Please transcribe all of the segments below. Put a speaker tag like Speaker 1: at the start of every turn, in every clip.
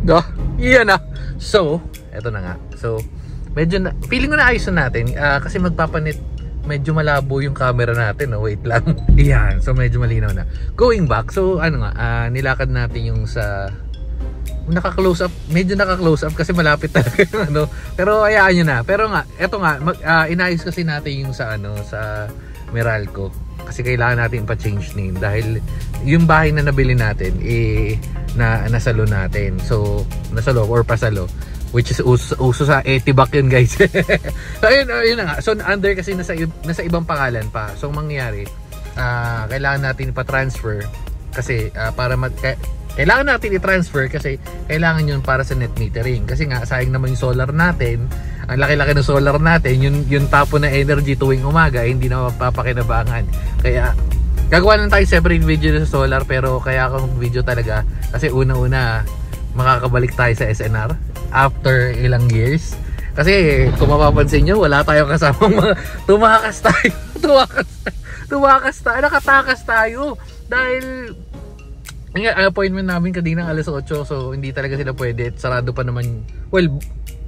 Speaker 1: No? Iyan na. So, eto na nga. So, medyo na, feeling ko na ayos na natin kasi magpapanit. Medyo malabo yung camera natin, no? Wait lang. Iyan, so medyo malinaw na. Going back, so ano nga, nilakad natin yung sa naka-close up, medyo naka-close up kasi malapit talaga yung ano. Pero hayaan nyo na. Pero nga, eto nga, inayos kasi natin yung sa ano, sa Meralco. Kasi kailangan natin pa-change name dahil yung bahay na nabili natin nasalo natin. So, nasalo or pasalo, which is uso sa Etibac yun, guys. So, ayun na nga. So, under kasi nasa ibang pangalan pa. So, mangyayari, kailangan natin pa-transfer kasi kailangan natin i-transfer kasi kailangan yun para sa net metering. Kasi nga, sayang naman yung solar natin. Ang laki-laki ng solar natin, yung tapo na energy tuwing umaga, hindi na mapapakinabangan. Kaya, gagawa lang tayo separate video sa solar, pero kaya ako mag-video talaga kasi una-una, makakabalik tayo sa SNR after ilang years. Kasi kung mapapansin nyo, wala tayong kasamang mga tumakas tayo, nakatakas tayo dahil ang appointment namin kanina alas 8, so hindi talaga sila pwede. Sarado pa naman, well,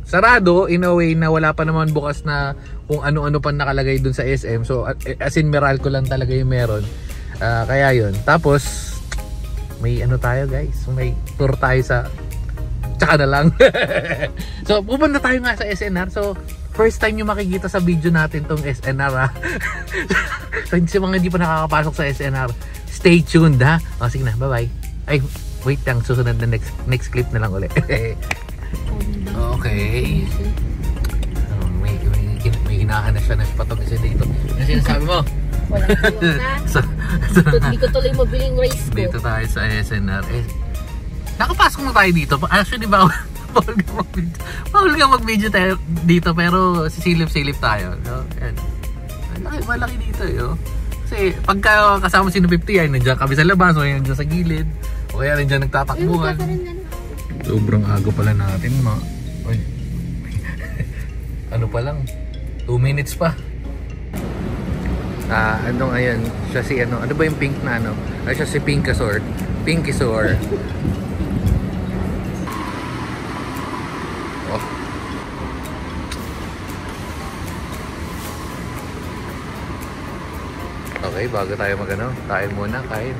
Speaker 1: sarado in a way na wala pa naman bukas na kung ano-ano pa nakalagay dun sa SM. So as in Meralco lang talaga yung meron. Kaya yun. Tapos may ano tayo, guys, may tour tayo sa tsaka na lang. So pupunta tayo nga sa SNR. So first time nyo makikita sa video natin tong SNR, ha. So sa mga hindi pa nakakapasok sa SNR, stay tuned, ha. O sige na, bye bye. Ay wait lang, susunod na next clip na lang ulit. Okay. May hinahanap siya na patong kasi dito. Ano sinasabi mo?
Speaker 2: Walang tulong na. Hindi ko tuloy mabiling race ko.
Speaker 1: Dito tayo sa SNR. Nakapasok na tayo dito. Actually, bawal ka mag-video tayo dito, pero sisilip-silip tayo. So, yan. Malaki dito, yo. Kasi pagka kasama si 50 ay nandiyan kami sa labas, o nandiyan sa gilid, o kaya nandiyan nagtatakbuhan. Sobrang aga pala natin, Oy. Ano pa lang, 2 minutes pa. Ayan, siya si ano ba yung pink na ano? Ay, siya si Pinkasaur. Oh. Okay, bago tayo magano, kain muna, kain.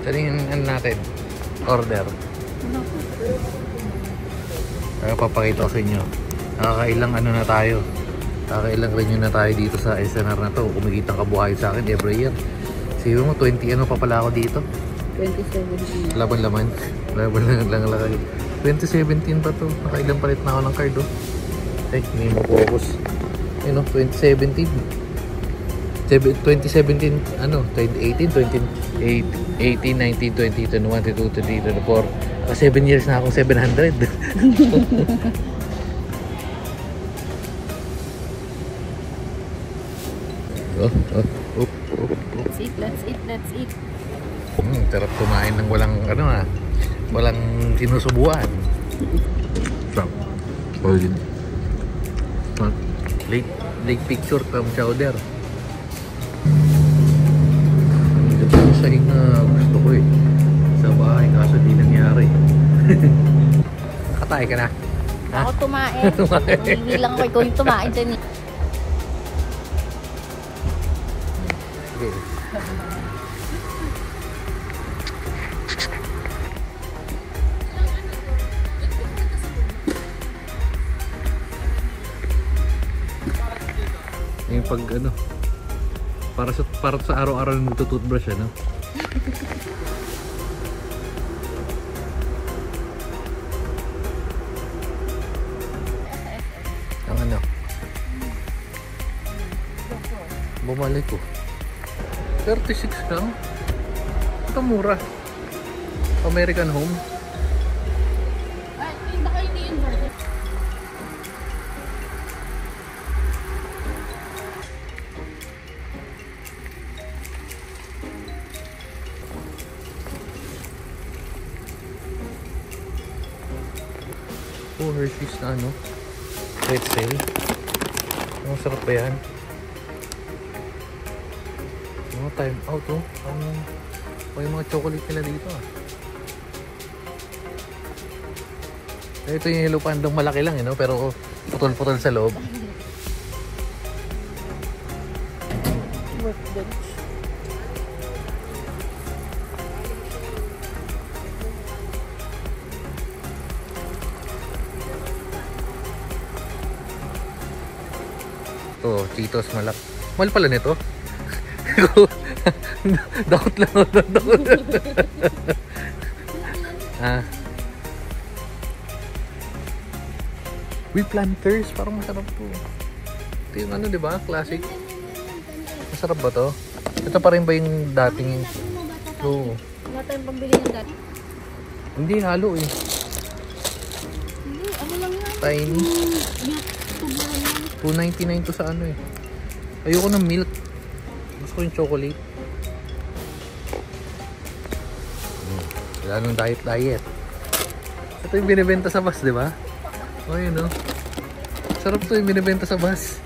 Speaker 1: Saan yung ano natin? Order. Papakita ko sa inyo. Nakakailang ano na tayo. Nakakailang renew na tayo dito sa SNR na to. Kumikitang kabuhay sa akin every year. Sige mo, 20 ano pa pala ako dito?
Speaker 2: 2017.
Speaker 1: Laban-laman. Laban-laman. 2017 pa to. Nakailang palit na ako ng card, oh. Ay, hindi mo focus. Ayun, 2017. 2017, ano, 2018, 2018, 19, 20, 21, 22, 23, 24. 7 years na akong 700.
Speaker 2: Let's eat.
Speaker 1: Sarap kumain ng walang, walang sinusubuan. Stop. Late picture from chowder. Sa gusto ko sa bahay, kaso di nangyari. Nakatay ka na?
Speaker 2: Ako tumain. Hindi lang ako ikaw yung tumain dyan.
Speaker 1: Sige. Yung pag ano, para sa araw-araw na magtututbrush, ano? Ang ano? Bumalik ko. 36 lang. Ito mura. American Home.
Speaker 2: Ay, baka hindi inverted.
Speaker 1: Oh, Hershey's na ano? Pretzel. Ang sarap ba yan? No time out oh. Yung mga chocolate nila dito ah. Ito yung Hello Pandang malaki lang no? Pero putol-putol sa loob.
Speaker 2: Workbench.
Speaker 1: Ito, Cheetos malak. Mahal pala nito. Dakot lang ako. We planters, parang masarap to. Ito yung ano, di ba? Classic. Masarap ba to? Ito pa rin ba yung dating? Oo.
Speaker 2: Wala tayong pambili ng dati.
Speaker 1: Hindi, halo eh.
Speaker 2: Hindi, ano lang yan.
Speaker 1: Tiny. $2.99 to sa ano eh. Ayoko ng milk. Gusto ko yung chocolate. Wala nung diet. Ito yung binibenta sa bus, di ba? O yun o. Sarap to yung binibenta sa bus.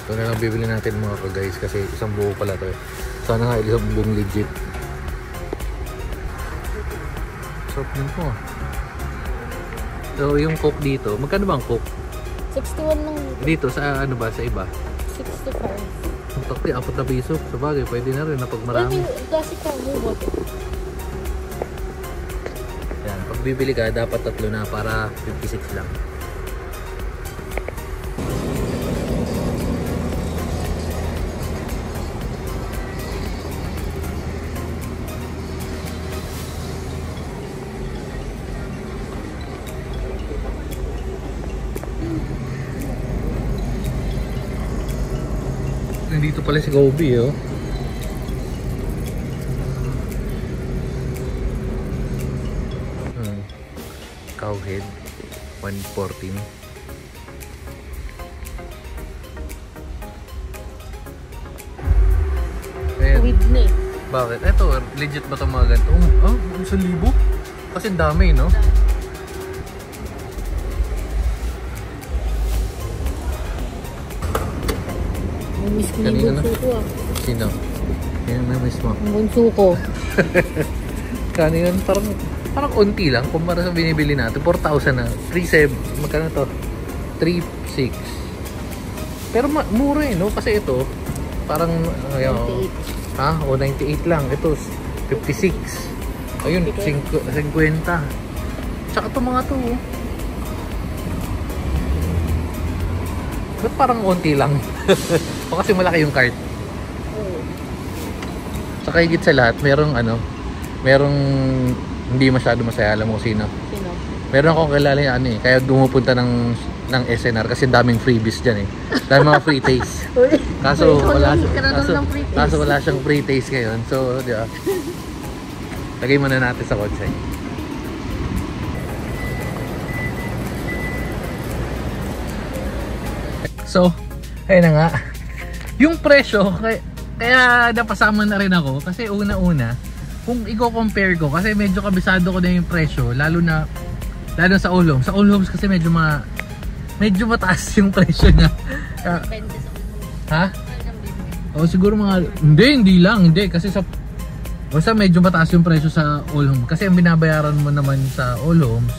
Speaker 1: Ito na lang bibili natin mga ka-guys kasi isang buo pala to eh. Sana nga isang buong legit. Sarap din po. So yung Coke dito, magkano ba ang Coke?
Speaker 2: 61 lang.
Speaker 1: Dito sa ano ba? Sa iba?
Speaker 2: 65.
Speaker 1: Ang takti, 4 na piso. Sa bagay, pwede na rin na pag marami.
Speaker 2: Classic ka, mubot.
Speaker 1: Yan, pag bibili ka, dapat 3 na para 56 lang. Nandito pala si Gobi oh. Cowhead 114.
Speaker 2: With na eh.
Speaker 1: Bakit? Eto, legit ba itong mga ganito? 1,000? Kasi dami no?
Speaker 2: Miss ko yung bunso ko ah.
Speaker 1: Sino? Yan na miss mo.
Speaker 2: Ang bunso ko.
Speaker 1: Kanina parang unti lang kumpara sa binibili natin. 4,000 na. 3,700. Magkano to? 3,600. Pero mura eh no? Kasi ito parang
Speaker 2: 98.
Speaker 1: ha? O 98 lang. Ito 56. Ayun 50. Tsaka ito mga to ba't parang unti lang? O kasi malaki yung cart. Saka higit sa lahat, merong hindi masyado masaya. Alam mo sino?
Speaker 2: Sino?
Speaker 1: Meron akong kilala yung ano eh, kaya dumupunta ng SNR kasi daming freebies dyan eh. Daming mga free taste. Kaso wala siyang free taste ngayon. So, di ba? Lagay muna natin sa kotse. So, ayun na nga. Yung presyo, kaya napasama na rin ako kasi una-una, kung i-compare ko, kasi medyo kabisado ko na yung presyo, lalo sa All Homes. Sa All Homes kasi medyo mataas yung presyo niya. Ha? O siguro mga, hindi kasi basta medyo mataas yung presyo sa All Homes. Kasi ang binabayaran mo naman sa All Homes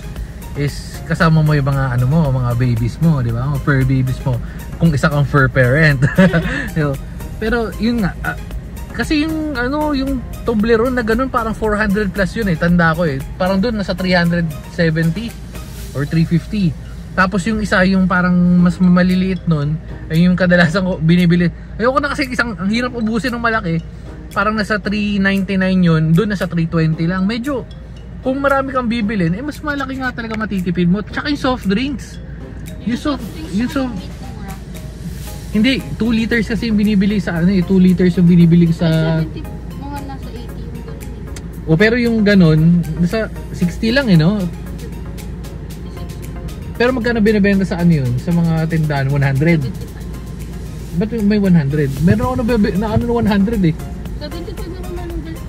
Speaker 1: is kasama mo yung mga mga babies mo, di ba? Mga fur babies mo. Kung isa kang fur parent. Pero yun nga, kasi yung Toblerone na ganun parang 400 plus yun eh, tanda ko eh. Parang doon nasa 370 or 350. Tapos yung isa yung parang mas maliliit nun, ay yung kadalasan ko binibili. Ayoko na kasi ang hirap ubusin ng malaki. Parang nasa 399 yun, doon nasa 320 lang. Medyo kung marami kang bibilin, mas malaki nga talaga matitipid mo. Tsaka yung soft drinks. Yung soft hindi, 2 liters kasi yung binibili sa 2 liters yung binibili sa
Speaker 2: 70, mga nasa 80 yung ganun.
Speaker 1: O pero yung ganun, nasa 60 lang no? Pero magkano binibenta sa yun? Sa mga tindahan, 100? Ba't may 100? Meron ako na 100 eh.
Speaker 2: 75 naman ng galit.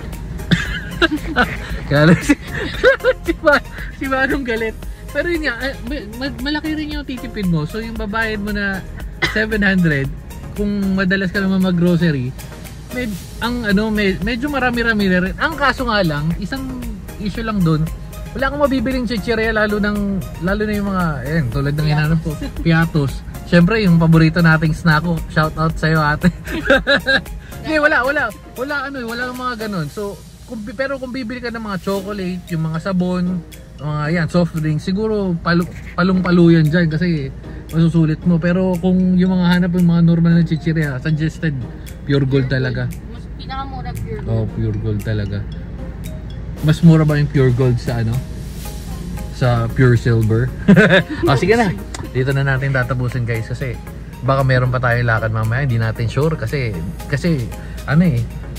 Speaker 1: Kaya si Manong galit. Pero yun nga, malaki rin yung titipid mo. So yung babayad mo na 700, kung madalas ka naman mag-grocery, medyo marami-rami na rin. Ang kaso nga lang, isang issue lang doon, wala akong mabibiling chichirya lalo na yung mga, tulad ng hinanap ko, Piatos. Siyempre, yung paborito nating snack ko, shout out sa'yo ate. Hindi, wala ng mga ganun. So, pero kung bibili ka ng mga chocolate, yung mga sabon, mga soft drinks, siguro palong-palo yan dyan kasi masusulit mo. Pero kung yung mga hanap yung mga normal na chichirya, suggested, pure gold talaga.
Speaker 2: Mas pinakamura pure gold.
Speaker 1: Oh, pure gold talaga. Mas mura ba yung pure gold sa sa pure silver? Sige na. Dito na natin tatapusin guys kasi baka meron pa tayong lakad mamaya, hindi natin sure kasi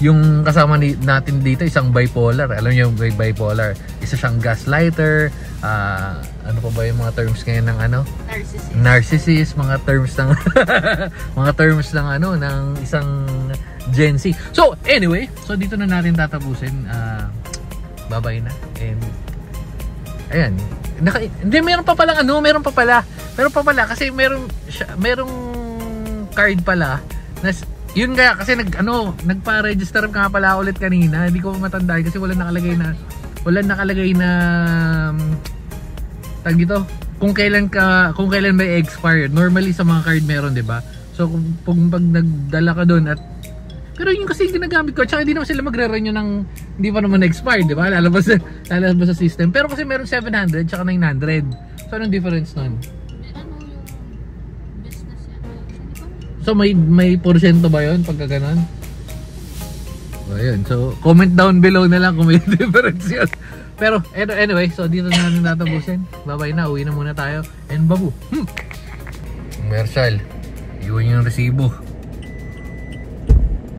Speaker 1: yung kasama natin dito isang bipolar. Alam niyo yung bipolar, isa siyang gaslighter, ano pa ba yung mga terms ngayon ng narcissist, mga terms ng mga terms ng ng isang Gen Z. So anyway, dito na natin tatapusin. Bye-bye na. And ayan, hindi meron pa pala kasi merong card pala na yun nga kasi nagpa-register ka pala ulit kanina. Hindi ko matandaan kasi wala nakalagay na tag dito kung kailan may expired. Normally sa mga card meron, 'di ba? So kung pag nagdala ka doon at pero yun kasi ginagamit ko, tsaka hindi naman sila magre-renew ng hindi pa naman na-expired, di ba? Lalabas sa system. Pero kasi meron 700 tsaka 900. So anong difference nun?
Speaker 2: Ano yung business yan?
Speaker 1: So may porsyento ba yun pagka ganun? So ayun, so comment down below na lang kung may difference yun. Pero anyway, so dito na natin tatapusin. Bye-bye na, uwi na muna tayo. And babu, Commercial, iwan yung resibo.